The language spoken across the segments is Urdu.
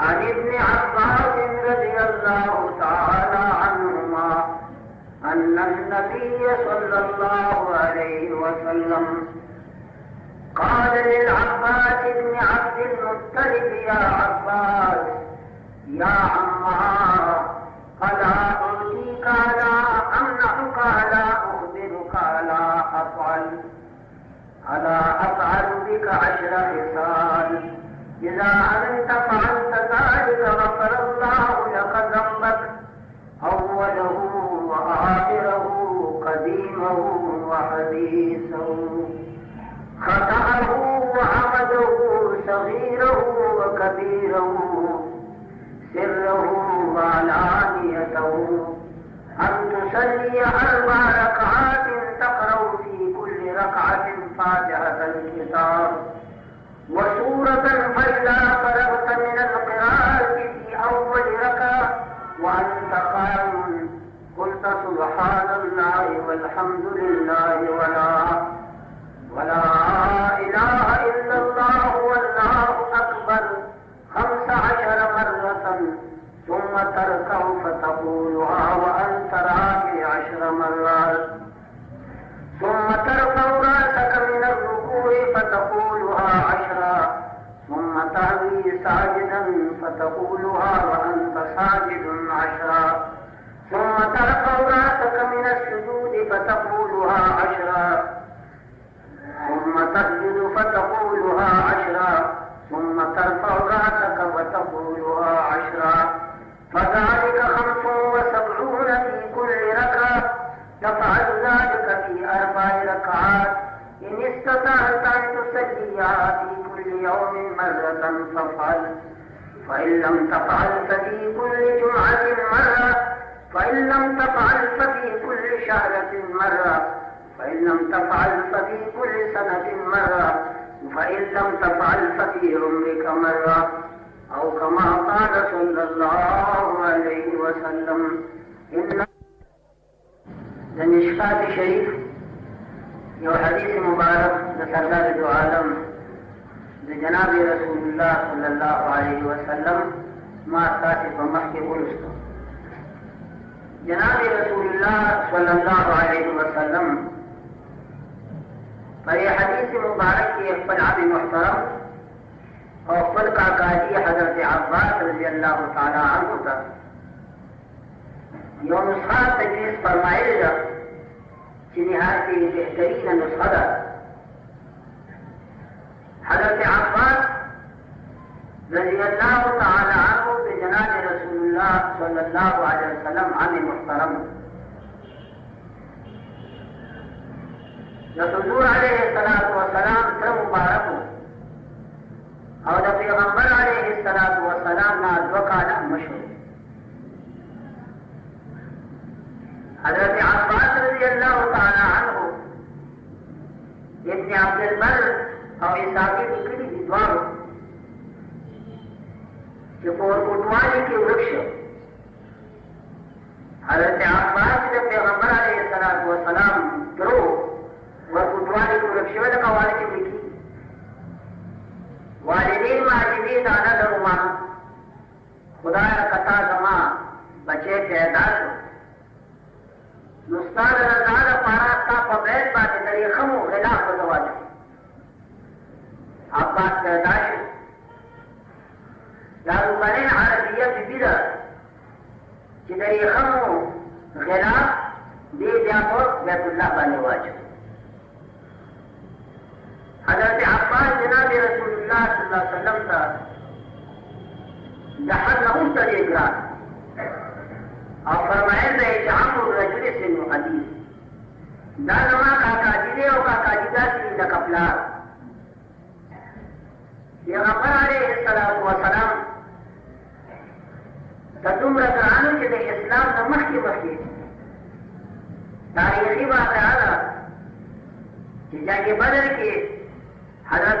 عن ابن عباس رضي الله تعالى عنهما أن النبي صلى الله عليه وسلم قال للعباس بن عبد المطلب: يا عباس يا عمار، ألا أعطيك، ألا أمنحك، ألا أخبرك، ألا أفعل بك 10 خصال إذا أنت فعلت ذلك غفر الله لك ذنبك أوله وآخره، قديمه وحديثه، خطأه وعمده، صغيره وكبيره، سره وعلانيته، أن تصلي 4 ركعات تقرأ في كل ركعة فاتحة الكتاب وسورة، فإذا فرغت من القراءة في أول ركعة وأنت قائم قلت سبحان الله والحمد لله ولا إله إلا الله والله أكبر 15 مرة، ثم تركع فتقولها وأنت راكع 10 مرات، ثم ترفع رأسك من الركوع فتقولها 10، ثم تهوي ساجدا فتقولها وأنت ساجد 10، ثم ترفع رأسك من السجود فتقولها 10، ثم تسجد فتقولها 10، ثم ترفع رأسك وتقولها 10، فذلك 75 في كل ركعة، تفعل ذلك في 4 ركعات، إن استطعت أن تصليها في كل يوم مرة فافعل، فإن لم تفعل ففي كل جمعة مرة، فإن لم تفعل ففي كل شهرة مرة، فإن لم تفعل ففي كل سنة مرة، فإن لم تفعل ففي عمرك مرة، أو كما قال صلى الله عليه وسلم. إن مشکات شریف یو حدیث مبارک د سردار دو عالم د جناب رسول الله صلی الله علیه وسلم ما تاسو په مخ کې ولستو. جناب رسول الله صلی الله علیه وسلم په حدیث مبارک کې خپل عبد محترم او خپل کاکاجي حضرت عباس رضی الله تعالی عنہ ته یو نسخه تجویز فرمایلی ده چې نهایت بهترینه نسخه ده. حضرت عباس رضی الله تعالی عنه د جناب رسول الله صلی الله علیه وسلم عم محترم د حضور علیه الصلاة والسلام تر مبارک او د پیغمبر علیه الصلاة والسلام نه 2 کاله مشهور. حضرت عباس رضی اللہ تعالی عنہ ابن عبد البر او اساقی لکلی دی دوارو چې په ورکوټوالي کې ورک شو. حضرت عباس د پیغمبر علیه الصلاة والسلام درو ورکوټوالي کې ورک شوی لکه والي کې لیکي والدین ماجدی دانا درما خدایا کتا زما بچے پیدا شو نستان رضا دا پارا تا پا بیت باتی طریقم و غلاف و زواجو عباس پیدا شو دارو بنین عربیه بی بیده چی طریقم و غلاف دی بیاپو بیت اللہ بانی واجو. حضرت عباس جناب رسول اللہ صلی اللہ علیہ وسلم تا دحر نقول طریق رات او فرمائل دا اجعام الرجل سن حدیث دا زمان کاکاجی دے او کاکاجی دا سنی دا کپلار. پیغمبر علیہ السلام تا دومره ګرانو چې د اسلام نه مخکې تاریخي واقعه ده چې جنګ بدر کې حضرت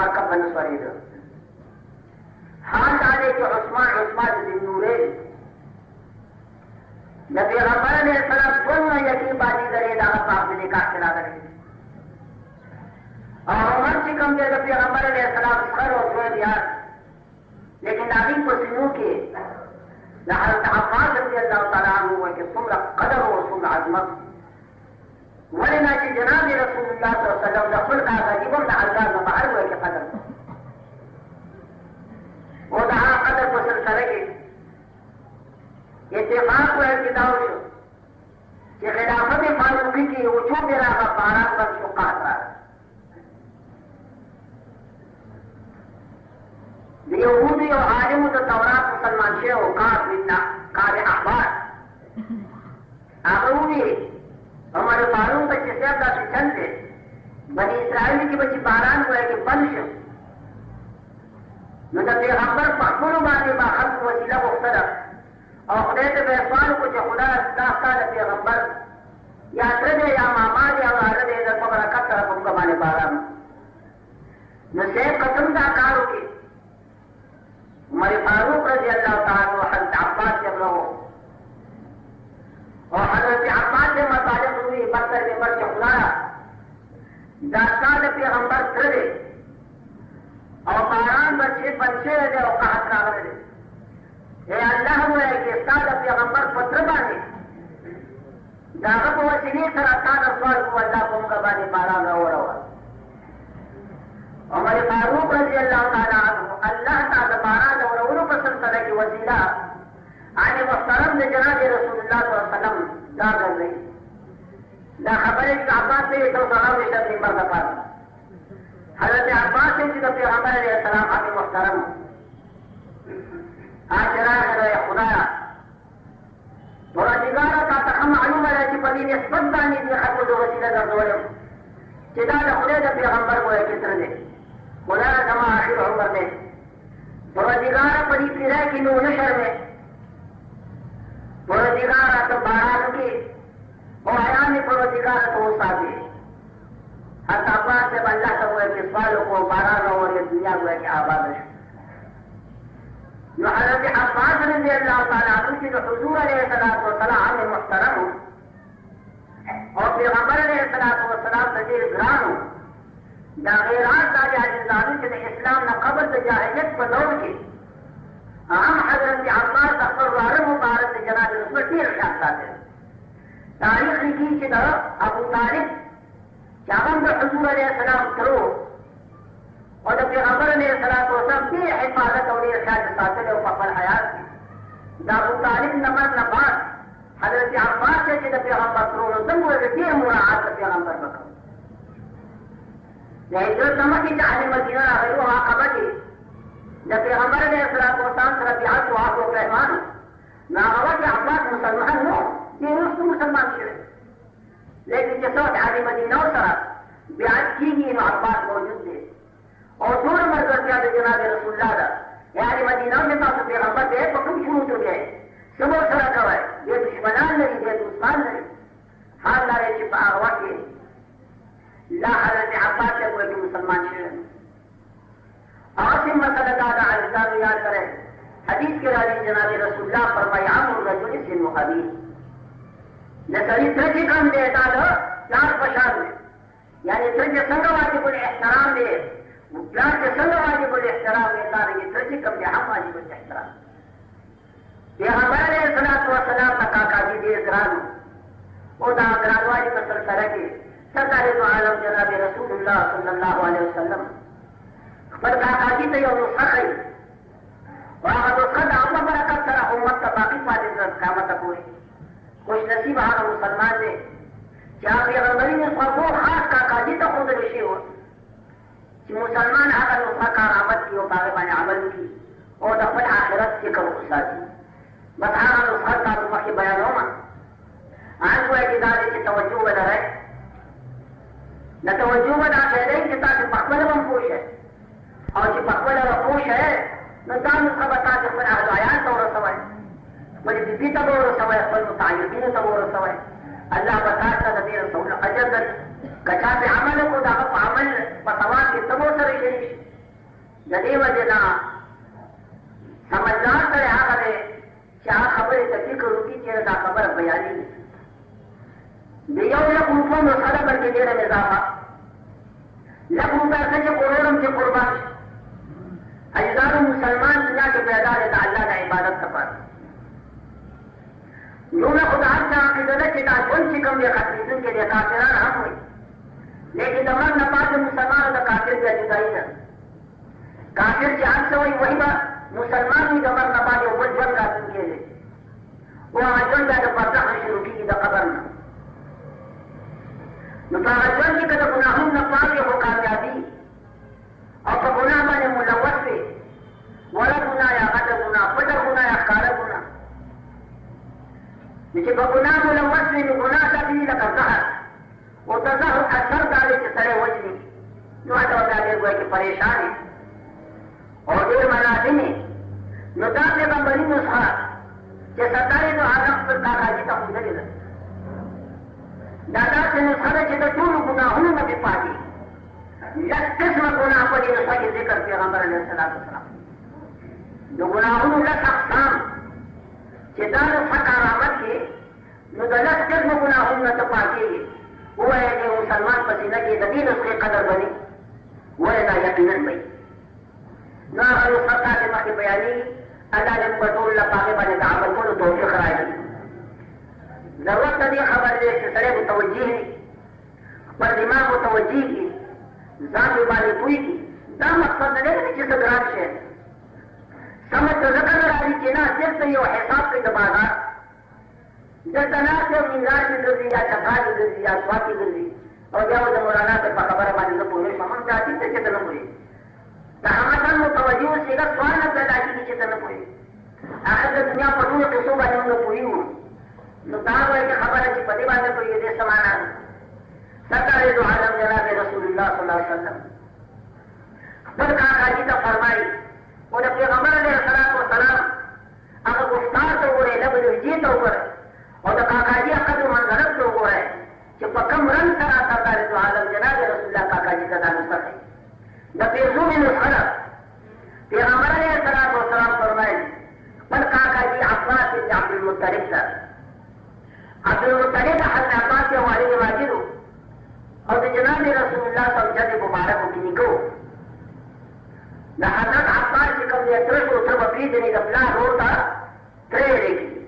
مرکب بن سورید حال داده کہ عثمان بن نورین د پیغمبر علیہ السلام څنګه یقین باندې درې دا په خپل نکاح کې راغلی او عمر چې کوم دی د پیغمبر علیہ السلام سره او دوی یار لیکن هغه په سینو کې د حضرت عباس رضی الله تعالی عنہ کې څومره قدر او څومره عظمت ولنا چې جناب رسول الله صلی الله علیه وسلم د خپل عجیب د الګار نه بهر وایي کې قدر او دا قدر په سلسله کې اتفاق و ارتداو شو چې خلافت فاروقی کې وجود راغی باران پر شقات راغی د یهودي او عالمو د تورات مسلمان شه او کار احبار هغه وی عمر فاروق ته چې څنګه داسې چل دی بني اسرائیل کې به چې باران وایي کې بند شو نو د پیغمبر په خپلو باندې به خلق وسیله غوښتله او خدای ته به سوال کو چې خدا دا ستا د پیغمبر یا تره دی یا ماما دی او هغه دی د په برکت سره په موږ باندې باران نو صاحب قسم دا کار وکړي عمر فاروق رضی الله تعالی عنہ حضرت عباس جب رہو اور حضرت عباس سے مطالب ہوئی برتر میں مر کے خدایا دا ستا د پیغمبر تره دی اور باران بچے بنچے دے اور قحط راغلے دے اے اللہ ہوئے کہ استاد پیغمبر پتر بانے داغب وسیلی سر استاد سوال کو اللہ کو مگا بانے باران رو رہا عمر فاروق رضی اللہ تعالی عنہ اللہ تعالی باران رو رہا پسند صلی کی وسیلہ آنے محترم نے جناب رسول اللہ صلی اللہ علیہ وسلم داغل رہی دا خبر ایک عباس سے تو صلاح نشتر نمبر دفاع حضرت عباس سے جب پیغمبر علیہ السلام آنے محترم آشراء ہے خدایا تھوڑا نگارہ تا تک معلوم ہے کہ پدی نسبت دانی دی خطو دو وسیلہ در دولم چدا دا خدای دا پیغمبر کو ہے کتر دے خدایا کما آخر عمر دے تھوڑا نگارہ پدی پیرہ کی نو نشر میں تھوڑا نگارہ تو باران کی اور حیانی تھوڑا نگارہ تو ساتھی حضرت عباس سے اللہ کا ہوئے کہ سوالوں کو باران اور یہ دنیا ہوئے کہ آباد رہے حضرت عباس رضی اللہ تعالیٰ عنہ کی جو حضور علیہ السلام محترم اور پیغمبر علیہ السلام تجیر گران دا غیرات داری عزیزانی کے اسلام نہ قبل جاہلیت پر دور کی ہم حضرت عباس اکبر وارم مبارک جناب رسول دیر خیال ہیں تاریخ لکھی کہ ابو طالب چاہم دا حضور علیہ السلام کرو اور جب پیغمبر علیہ السلام بھی حفاظت اور ارشاد ساتھ اور فخر حیات کی دا ابو طالب نمبر نبات حضرت عباس سے جب پیغمبر کرو دم ہوئے کہ یہ مراعات پیغمبر بکر لیکن جو نمک کی جہاں مدینہ آگئی وہ آقا کی جب پیغمبر علیہ السلام سے ربیعات و آق و رحمان ناغوہ کہ عباس مسلمان ہو یہ روز تو مسلمان شرے لیکن جس وقت علی مدینہ سرا بیعت کی گئی انہوں عباس موجود دے اور دور مرکز کیا جناب رسول اللہ دا یعنی مدینہ میں پاس پیغمبر دے تو کم شروع ہو گئے سبو سرا کوئے یہ دشمنان نہیں یہ دوستان نہیں حال لارے چپا آغوا کے لا حضرت عباس سے کوئی مسلمان شرن عاصم مسئلہ دادا عزیزان یاد کریں حدیث کے راضی جناب رسول اللہ فرمائی عام الرجل سن مقابل نسلی ترجی کام دیتا دا چار پشاد میں یعنی ترجی سنگا واجب الاحترام دے پلان کے سنگ واجب الاحترام دیتا رہی ترجی کم دے ہم واجب الاحترام پیغمبر علیہ السلام کا کاکا جی دے گرانو او دا گران واجب سلسلہ کے سرکار دو عالم جناب رسول اللہ صلی اللہ علیہ وسلم پر کاکا جی تے یو نسخہ خی وہاں نسخہ دا اللہ برکت سر امت کا باقی فادر قیامت پوری خوش نصیب آگا مسلمان دے چاہ پیغمبری نے وہ خاص کاکا جی تا خود رشی ہو کہ مسلمان آگا نسخہ کارآمد کی اور باغبان عمل کی اور دفت آخرت کی کرو خساتی بس آگا نسخہ کا نسخہ کی بیان ہوما آج وہ اعتدادی کی توجہ بدا رہے نہ توجہ بدا رہے کہ تاکہ پخبل ہم پوش ہے اور جو پخبل ہم پوش ہے نہ دا نسخہ بتا کہ پر اہل آیات اور سوائے مجھے بی تب اور سوائے خل متعیدین تب اور سوائے اللہ بتاتا نبی رسول اجر در کچا پہ عمل کو دا عمل بسوات کی تب اور سر شریف د دې وجنا سمجھدار سره هغه دی چې هغه خبرې ته فکر وکړي چې دا خبره بیانېږي. د یو لک روپو مسله بلکې ډېره اضافه لک روپیه څه چې کروڑم چې قربان شي. اجزار مسلمان دنیا کې پیدا دی د الله د عبادت لپاره. نو نه خو د هر چا عقیده ده چې دا ژوند چې کوم دی ختمېدونکی دی، کافران هم وایي، لیکن د مرګ نه بعد د مسلمان او د کافر بیا جدایي ده. کافر چې هر څه وایي وایي به مسلمان وي، د مرګ نه بعد یو بل ژوند راتلونکی دی، او هغه ژوند بیا د برزخ نه شروع کېږي د قبر نه. نو په هغه ژوند کې که د ګناهونو نه پاک وي خو کامیابي او په ګناه باندې ملوث وي، وړه ګناه یا غټه ګناه، پټه ګناه یا ښکاره ګناه، نو چې په ګناه ملوث وي نو ګناه داسې وي لکه زهر، او د زهر اثر دا دی چې سړی وژني. نو هلته به بیا ډېر ګویا کې پریشان وي او ډېر ملازم وي. نو دا پیغمبري نسخه چې سردار دو عالم پر کاکاجي ته ښودلې ده، دا داسې نسخه ده چې د ټولو ګناهونو نه دې پاکي. لس قسمه ګناه په دې نسخه کې ذکر پیغمبر علیه السلام د ګناهونو لس اقسام چې دا نسخه کارآمد کړي، نو د لس قسمه ګناهونو نه ته پاکېږي. ووایه چې مسلمان په سینه کې د دې نسخې قدر بني، وایه دا یقینا به وي. نو هغه نسخه تاسې مخکې بیانېږي، الله دې موږ ټول له هغې باندې د عمل کولو توفیق راکړي. ضرورت د دې خبر دی چې سړی متوجه وي، خپل دماغ متوجه کړي، ځان یې باندې پوه کړي. دا مقصد نه دی چې څه ګران شی سمجھ ته ځکه نه راځي چې نه دلته یو حساب کوي د بازار، دلته ناست یو ننګار کې ګرځي یا چپا کې ګرځي یا سوا کې ګرځي، او بیا د مولانا ته په خبره باندې زه پوه نه شم. هم دا ټیک دی چې ته نه پوهېږي، د هغه ځان متوجه اوسېږه، سوال نه پیدا کېږي چې ته نه پوهېږي. هغه د دنیا په ټولو قصو باندې موږ پوهېږو. نو دا وایي چې خبره چې په دې باندې پوهېږي دې څه معنا ده. سرکار دو عالم جناب رسول الله صلی الله علیه وسلم خپل کاکاجي ته فرمایي، او د پیغمبر علیه السلام هغه گفتار ته وګورئ، لب لهجې ته وګورئ، او د کاکاجي قدر منظرت ته وګورئ چې په کوم رنګ سره سرکار دو عالم جناب رسول الله کاکاجي ته دا نسخه کوي. د پیرزومې نسخه ده. پیغمبر علیه السلام فرمایي خپل کاکاجي عباس بن عبدالمطلب ته، عبدالمطلب د حضرت عباس یو والد ماجد و، او د جناب رسول الله صلی الله علیه وسلم مبارکو کې نیکه و. د حضرت عباس چې کوم دی تره شو، تره به پېژني، د پلار ورور ته تره ویلی کېږي،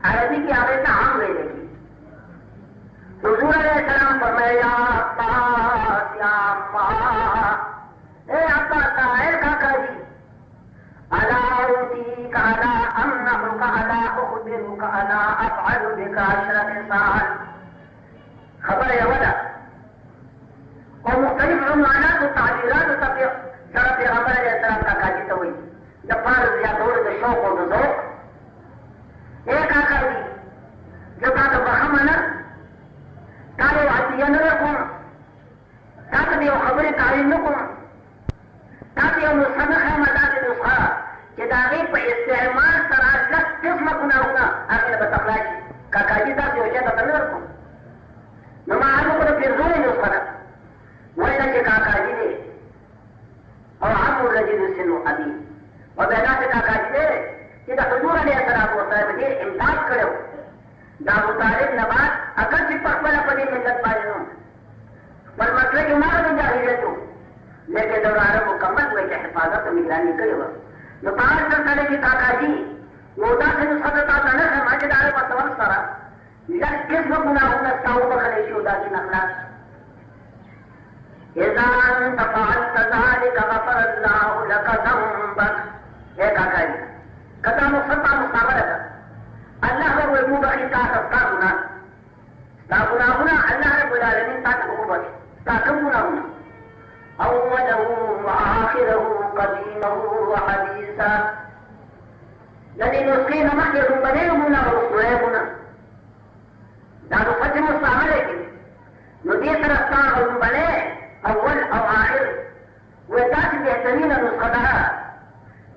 عربي کې هغې ته عم ویلی کېږي. حضور علیه السلام فرمایي یا عباس یا عباس، اے عباس اے کاکاجي، الا اوتیک الا امنحک الا اخبرک الا افعل بک عشر خصال. خبره یوه ده او مختلف عنوانات او تعبیراتو سره پیغمبر علیه السلام کاکاجي ته وایي د پاره زیاتولو د شوق او د ذوق. اے کاکاجي، زه تا ته بښمه نه، تا ته یو عطیه نه درکوم، تا ته د یو خبرې تعلیم نه کوم، تا ته یو نسخه نه ښیم، داسې نسخه چې د هغې په استعمال سره لس قسمه ګناهونه هغې نه به تقلا شي. کاکاجي داسې یو شی ته نه درکوم. نو ما هغه خو د پیرزومې نسخه ده، وایي چې کاکاجي دی او عمو رجل سن قدیم، او بیا داسې کاکاجي دی چې د حضور علیه السلام ډېر امداد کړی و. د ابوطالب نه بعد اگر چې په خپله په دې ملت باندې نو خپل مسلک یې هماغه د جاهلیت و، لیکن د عرب مکمل وایي چې حفاظت او نګراني کړې وه. نو په هر سلسله کې کاکاجي یو داسې نسخه ده تا ته نه ښیم چې د هغې په سبب سره لس قسمه ګناهونه ستا وبخلی شي او داسې نه خلاص. اذا انت فعلت ذلك غفر الله لك ذنبك. اے کاکاجي، که تا مقصد تا مستعمله ده، الله به وایي وبخي تا ته ستا ګناه، ستا ګناهونه الله رب العالمین تا ته به وبخي. ستا کوم ګناهونه؟ اوله واخره قديمه وحديثا. د دې نسخې نه مخکې لومړنی ګناه او وروستنی ګناه دا نسخه چې مستعمله کړي، نو دې سره ستا لومړنی اول او آخر وایي داسې بهترینه نسخه ده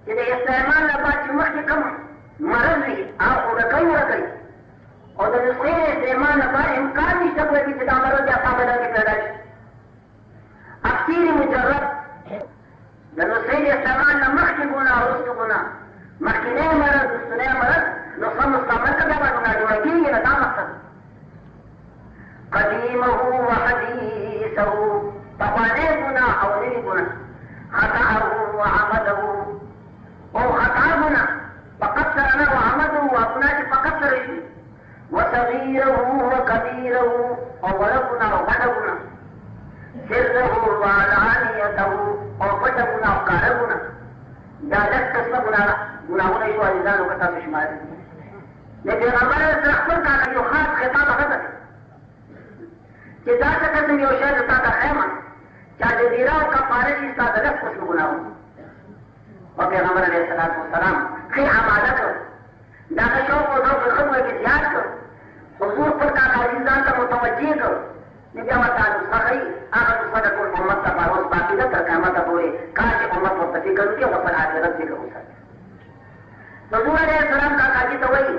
چې د استعمال نه بعد چې مخکې کوم مرض وي هغه ورکوي او د نسخې استعمال نه بعد امکان نشته کوي چې دا مرض بیا ستا بدن کې پیدا شي. اکثیر مجرد د نسخې احتمال نه مخکې ګناه وروسته ګناه مخکینی مرض وروستنی مرض نو ښه مستعمل که بیا به ګناه جوړه کېږي نه دا مقصد قدیمه و حدیثه پخوانی ګناه او نوي ګناه خطأه و عمده او خطا ګناه فقط سره نه و عمده و ګناه چې فقط سره شي وصغيره وكبيره او وړه ګناه او غټه ګناه سره وعلانيته او پټه ګناه او ښکاره ګناه دا لږ قسمه ګناهونه شو عزیزانو که تاسو شمار د پیغمبر سره خپل کاکه یو خاص خطاب هغه ده چې دا څه قسم یو شی زه تا ته ښیم چې جزیره او کفاره شي ستا د لږ قسمه ګناهونه او پیغمبر علیه الصلاة والسلام ښې عبادت دا ښه شوق او ذوق ښه وایي کې زیات کړ حضور خپل کاکه عزیز ځان ته متوجه کړ نو بیا ورته نسخه ښایي هغه نسخه د ټول امت لپاره اوس باقي ده تر قیامته پورې کاش چې امت ورته فکر وکړي او خپل آخرت ذکر وساتي حضور علیه السلام کاکاجي ته وایي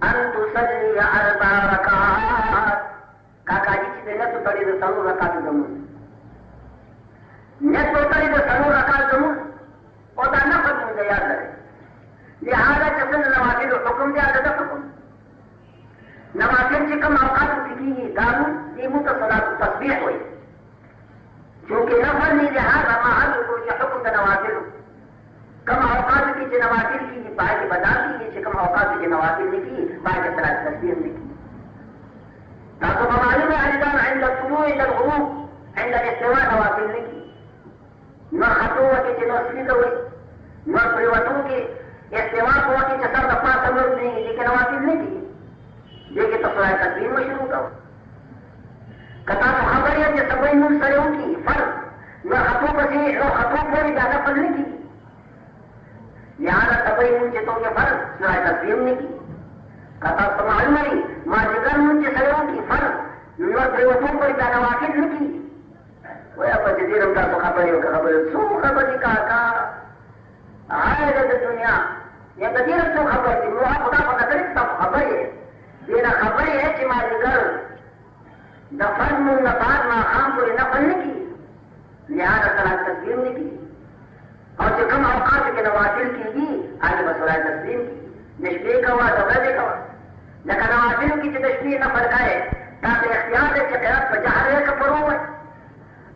ان تصلي 4 رکعات کاکاجي چې د نیت وتړي د 4 رکعاتو لمونځ نیت وتړي د 4 رکعاتو لمونځ او دا نفل لمونځ دی یاد لرئ لہذا چې څنګه نوافلو حکم دی هغه د حکم نوافل چې کوم اوقاتو کې کېږي دا دې موږ ته صلات التسبیح وایي چونکې نفل دی لہذا محل وګورو چې حکم د نوافلو کوم اوقاتو کې چې نوافل کېږي په هغې کې به دا کېږي چې کوم اوقاتو کې نوافل نه کېږي په هغې کې صلات تسبیح نه کېږي تاسو به معلومه عزیزان عند الطلوع الى الغروب عند الاستواء نوافل نه کېږي نور ختو وکې چې نور سپي کوئ نور پرېوتو کې استوا په وکې چې سر د پاسه نور پرېږي دې کې نوافل نه کېږي دې کې ته صلات تسبیح مه شروع کوه که تاسو خبر یې چې سبی مونځ سره وکړي فرض نور ختو پسې نو ختو پورې دا نفل نه کېږي لہذا سبی مونځ چې ته وکړې فرض صلات تسبیح نه کېږي که تاسو معلومه وي مازدیګر مونځ چې سره وکړي فرض نور پرېوتو پورې دا نوافل نه کېږي ویا په دې ډېر هم تاسو خبرې وکړه خبرې څو خبرې کاکا عایده د دنیا یا د ډېر څو خبرې دي نو خدا په نظر کې تاسو خبرې ډېره خبرې یې چې مازدیګر د فرض مونځ نه بعد ماښام پورې نفل نه کېږي لہذا صلات تسبیح نه کېږي او چې کوم اوقاتو کې نوافل کېږي هغې به صلات تسبیح کېږي د شپې کوه د ورځې کوه لکه نوافلو کې چې د شپې نفل کوې تاسو اختیار دی چې قرات په جهر وایې که پر ووایې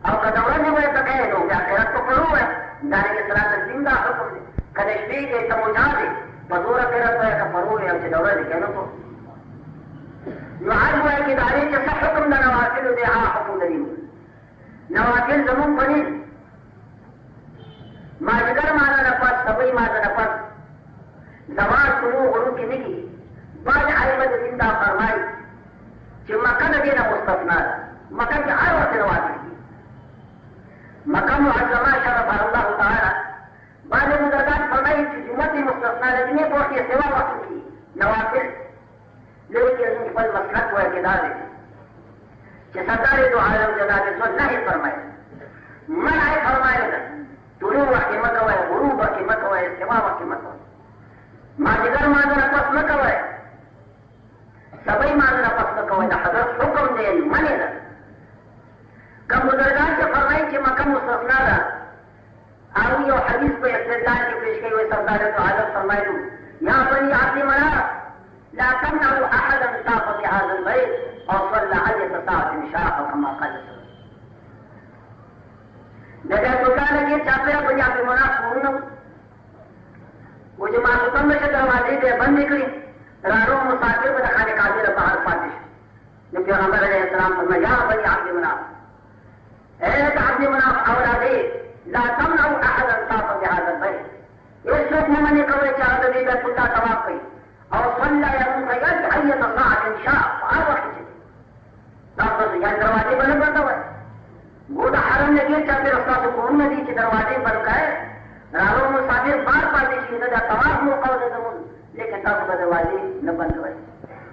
او که د ورځې وایې ته کوې نو بیا قرات په پر ووایې دارنګې صلات تسبیح دا حکم دی که د شپې دی ته مجاز دی په زوره قرات وایې که پر ووایې او چې د ورځې کوې نو په نو هر وایي چې د هغې چې څه حکم د نوافلو دی هغه حکم د دې نوافل زمونږ په نیز مازدیګر مانه نه پس سبی مانه نه پس زوال طلوع غروب کې نه کېږي بعض ائمه د دین دا فرمایي چې مکه د دې نه مستثنا ده مکه کې هر وخت نوافل کېږي مکه معظمه شرفها الله تعالی بعض بزرګان فرمایي چې جومات یې مستثنا ده جمعې په وخت کې سوا وخت کېږي نوافل لیکن خپل مسلک وایي کې دا دی چې سردار دو عالم جلال الله فرمایي منع یې فرمایلی ده طلوع وخت مه کوئ غروب وخت مه کوئ استوا وخت مه کوئ مازدیګر مانځه نه پس مه کوئ سبی مانځه نه پس مه کوئ د حضرت حکم دی منې ده کوم بزرګان چې فرمایي چې مکه مستثنا ده او یو حدیث په استدلال کې پیش کوي وایي سردار دو عالم فرمایلو یا بني عبد مناف لا تمنعوا احدا طاف بهذا البيت او صلى 10 ساعات شاء كما قال دغه ټولانه کې چاپیا په یاد مناف ورونو وجه ما ختم نشه دروازې دې بند کړې رانو مسافر په خانه کاجر بهر پاتې نو پیغمبر علیه السلام فرمایا یا بني عبد مناف اے عبد مناف اولادې لا تمنعوا احدا طاف بهذا البيت يسلك من يقوي چاہت دې د پټا طواف کوي او صلى يوم قياد 10 ساعات ان شاء الله تاسو یې دروازې باندې بندوي ګوډه حرم نه کې چې تاسو کوم نه دي چې دروازې بند کړئ راو مسافر بار پاتې شي دا طواف مو قول زمون لیکن تاسو به دروازې نه بندوي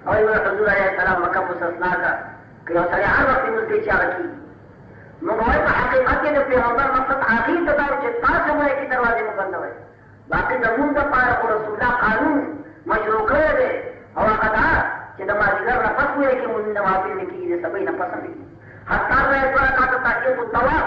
او یو حضور علیه السلام مکه مستثنا کا که یو سړی هر وخت موږ ته چا کی موږ وایو په حقیقت کې د پیغمبر مقصد هغې ته دا چې تاسو وایي چې دروازې مو بندوي باقي زمونږ دپاره خو رسول الله قانون مشروع کړی دی او هغه دا چې د مازدیګر نه پس وایي چې مونږ نوافل نه کېږي د سبی نه پس نه کېږي حتی وایي 2 رکعته تحیت الطواف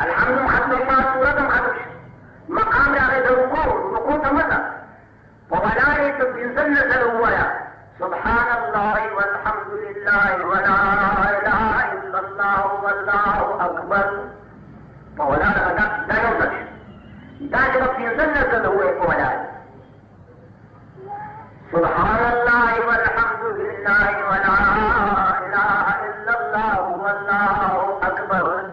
الحمد خدم ما صورة خدم مقام على ركوع تمنا ولا يتبنزل نزل هوايا سبحان الله والحمد لله ولا إله إلا الله والله أكبر ولا لا يوجد لا يتبنزل نزل هوايا سبحان الله والحمد لله ولا إله إلا الله والله أكبر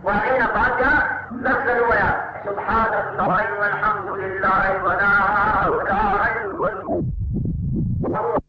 وحين بعد نزل ويا سبحان الله والحمد لله ولا اله الا الله